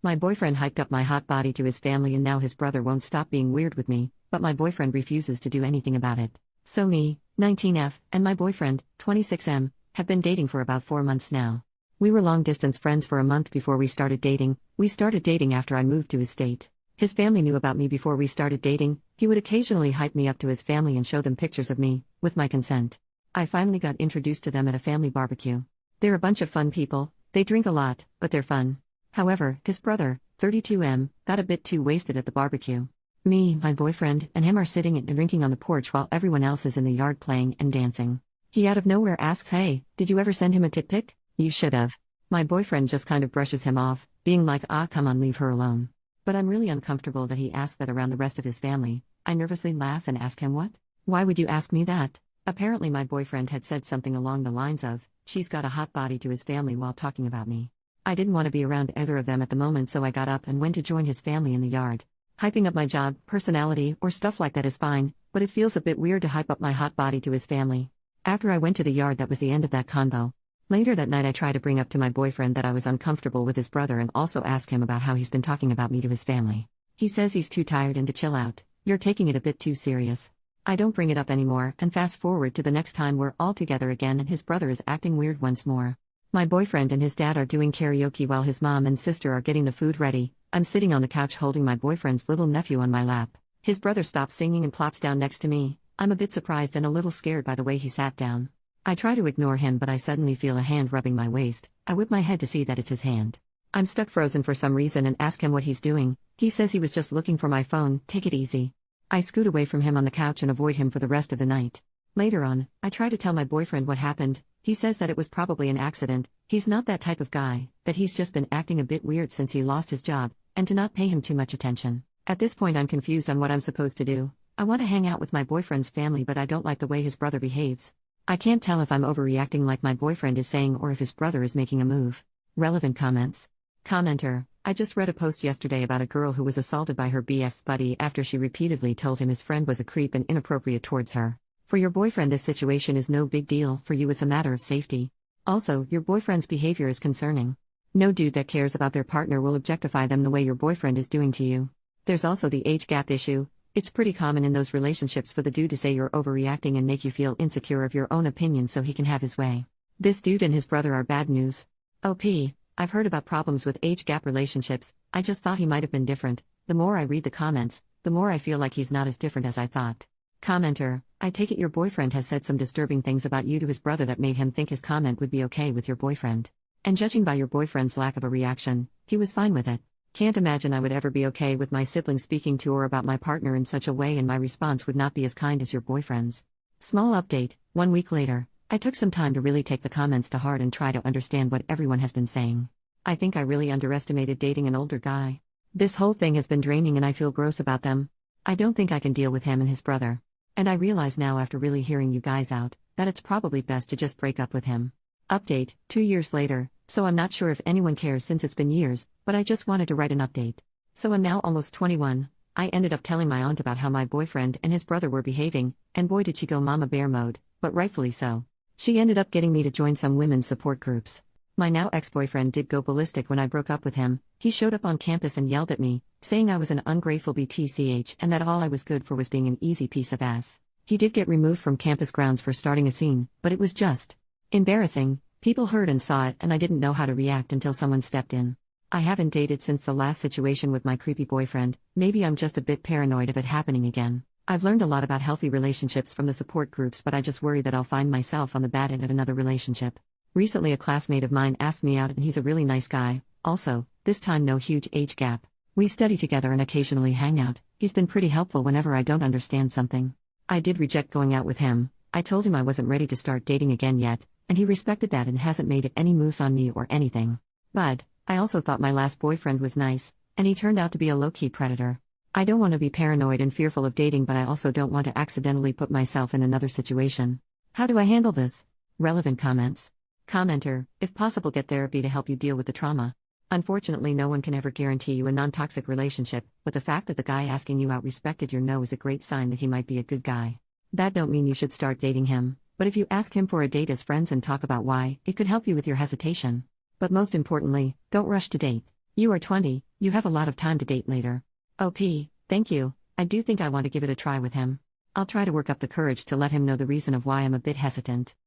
My boyfriend hyped up my hot body to his family and now his brother won't stop being weird with me, but my boyfriend refuses to do anything about it. So me, 19F, and my boyfriend, 26M, have been dating for about 4 months now. We were long-distance friends for a month before we started dating. We started dating after I moved to his state. His family knew about me before we started dating. He would occasionally hype me up to his family and show them pictures of me, with my consent. I finally got introduced to them at a family barbecue. They're a bunch of fun people, they drink a lot, but they're fun. However, his brother, 32M, got a bit too wasted at the barbecue. Me, my boyfriend, and him are sitting and drinking on the porch while everyone else is in the yard playing and dancing. He out of nowhere asks, "Hey, did you ever send him a tit pic? You should have." My boyfriend just kind of brushes him off, being like, come on, leave her alone. But I'm really uncomfortable that he asked that around the rest of his family. I nervously laugh and ask him what? Why would you ask me that? Apparently my boyfriend had said something along the lines of, "She's got a hot body," to his family while talking about me. I didn't want to be around either of them at the moment, so I got up and went to join his family in the yard. Hyping up my job, personality, or stuff like that is fine, but it feels a bit weird to hype up my hot body to his family. After I went to the yard, that was the end of that convo. Later that night I tried to bring up to my boyfriend that I was uncomfortable with his brother and also ask him about how he's been talking about me to his family. He says he's too tired and to chill out. "You're taking it a bit too serious." I don't bring it up anymore, and fast forward to the next time we're all together again and his brother is acting weird once more. My boyfriend and his dad are doing karaoke while his mom and sister are getting the food ready. I'm sitting on the couch holding my boyfriend's little nephew on my lap. His brother stops singing and plops down next to me. I'm a bit surprised and a little scared by the way he sat down. I try to ignore him, but I suddenly feel a hand rubbing my waist. I whip my head to see that it's his hand. I'm stuck frozen for some reason and ask him what he's doing. He says he was just looking for my phone. Take it easy. I scoot away from him on the couch and avoid him for the rest of the night. Later on, I try to tell my boyfriend what happened. He says that it was probably an accident. He's not that type of guy, that he's just been acting a bit weird since he lost his job, and to not pay him too much attention. At this point I'm confused on what I'm supposed to do. I want to hang out with my boyfriend's family, but I don't like the way his brother behaves. I can't tell if I'm overreacting like my boyfriend is saying or if his brother is making a move. Relevant comments. Commenter: I just read a post yesterday about a girl who was assaulted by her BF's buddy after she repeatedly told him his friend was a creep and inappropriate towards her. For your boyfriend this situation is no big deal, for you it's a matter of safety. Also, your boyfriend's behavior is concerning. No dude that cares about their partner will objectify them the way your boyfriend is doing to you. There's also the age gap issue. It's pretty common in those relationships for the dude to say you're overreacting and make you feel insecure of your own opinion so he can have his way. This dude and his brother are bad news. I've heard about problems with age gap relationships. I just thought he might have been different. The more I read the comments, the more I feel like he's not as different as I thought. Commenter: I take it your boyfriend has said some disturbing things about you to his brother that made him think his comment would be okay with your boyfriend. And judging by your boyfriend's lack of a reaction, he was fine with it. Can't imagine I would ever be okay with my sibling speaking to or about my partner in such a way, and my response would not be as kind as your boyfriend's. Small update: 1 week later, I took some time to really take the comments to heart and try to understand what everyone has been saying. I think I really underestimated dating an older guy. This whole thing has been draining and I feel gross about them. I don't think I can deal with him and his brother. And I realize now after really hearing you guys out, that it's probably best to just break up with him. Update: 2 years later, so I'm not sure if anyone cares since it's been years, but I just wanted to write an update. So I'm now almost 21. I ended up telling my aunt about how my boyfriend and his brother were behaving, and boy did she go mama bear mode, but rightfully so. She ended up getting me to join some women's support groups. My now ex-boyfriend did go ballistic when I broke up with him. He showed up on campus and yelled at me, saying I was an ungrateful BTCH and that all I was good for was being an easy piece of ass. He did get removed from campus grounds for starting a scene, but it was just embarrassing. People heard and saw it, and I didn't know how to react until someone stepped in. I haven't dated since the last situation with my creepy boyfriend. Maybe I'm just a bit paranoid of it happening again. I've learned a lot about healthy relationships from the support groups, but I just worry that I'll find myself on the bad end of another relationship. Recently a classmate of mine asked me out and he's a really nice guy. Also, this time no huge age gap. We study together and occasionally hang out. He's been pretty helpful whenever I don't understand something. I did reject going out with him. I told him I wasn't ready to start dating again yet, and he respected that and hasn't made any moves on me or anything. But I also thought my last boyfriend was nice, and he turned out to be a low-key predator. I don't want to be paranoid and fearful of dating, but I also don't want to accidentally put myself in another situation. How do I handle this? Relevant comments. Commenter: if possible, get therapy to help you deal with the trauma. Unfortunately, no one can ever guarantee you a non-toxic relationship, but the fact that the guy asking you out respected your no is a great sign that he might be a good guy. That don't mean you should start dating him, but if you ask him for a date as friends and talk about why, it could help you with your hesitation. But most importantly, don't rush to date. You are 20, you have a lot of time to date later. OP, thank you, I do think I want to give it a try with him. I'll try to work up the courage to let him know the reason of why I'm a bit hesitant.